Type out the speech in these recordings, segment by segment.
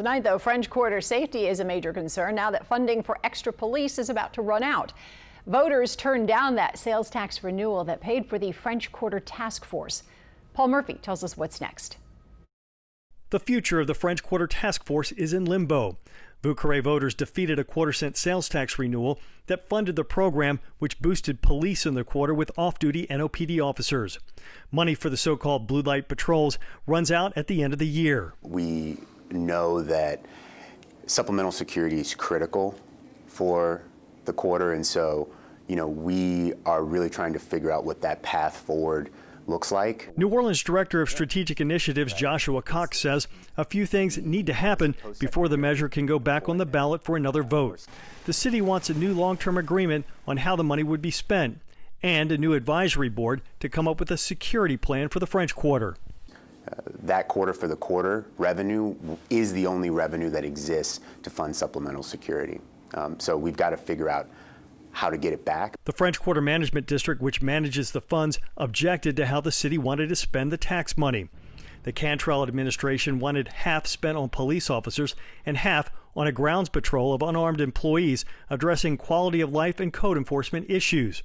Tonight, though, French Quarter safety is a major concern now that funding for extra police is about to run out. Voters turned down that sales tax renewal that paid for the French Quarter task force. Paul Murphy tells us what's next. The future of the French Quarter task force is in limbo. Vieux-Carré voters defeated a quarter-cent sales tax renewal that funded the program, which boosted police in the quarter with off-duty NOPD officers. Money for the so-called blue light patrols runs out at the end of the year. We know that supplemental security is critical for the quarter, and so, we are really trying to figure out what that path forward looks like. New Orleans Director of Strategic Initiatives Joshua Cox says a few things need to happen before the measure can go back on the ballot for another vote. The city wants a new long-term agreement on how the money would be spent and a new advisory board to come up with a security plan for the French Quarter. That quarter for the quarter revenue is the only revenue that exists to fund supplemental security. So we've got to figure out how to get it back. The French Quarter Management District, which manages the funds, objected to how the city wanted to spend the tax money. The Cantrell administration wanted half spent on police officers and half on a grounds patrol of unarmed employees addressing quality of life and code enforcement issues.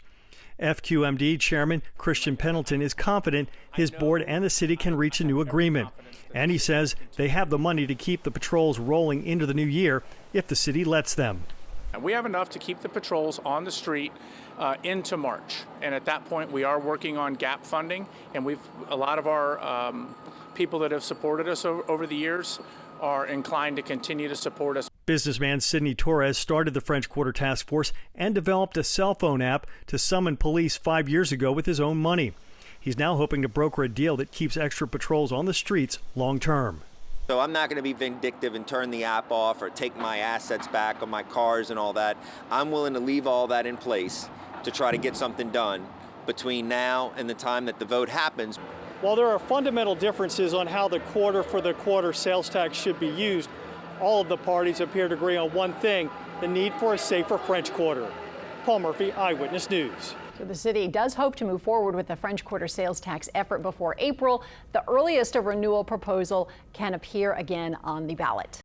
FQMD Chairman Christian Pendleton is confident his board and the city can reach a new agreement. And he says they have the money to keep the patrols rolling into the new year if the city lets them. We have enough to keep the patrols on the street into March. And at that point, we are working on gap funding. And a lot of our people that have supported us over the years are inclined to continue to support us. Businessman Sidney Torres started the French Quarter Task Force and developed a cell phone app to summon police 5 years ago with his own money. He's now hoping to broker a deal that keeps extra patrols on the streets long term. So I'm not going to be vindictive and turn the app off or take my assets back on my cars and all that. I'm willing to leave all that in place to try to get something done between now and the time that the vote happens. While there are fundamental differences on how the quarter for the quarter sales tax should be used, all of the parties appear to agree on one thing: the need for a safer French Quarter. Paul Murphy, Eyewitness News. So the city does hope to move forward with the French Quarter sales tax effort before April. The earliest a renewal proposal can appear again on the ballot.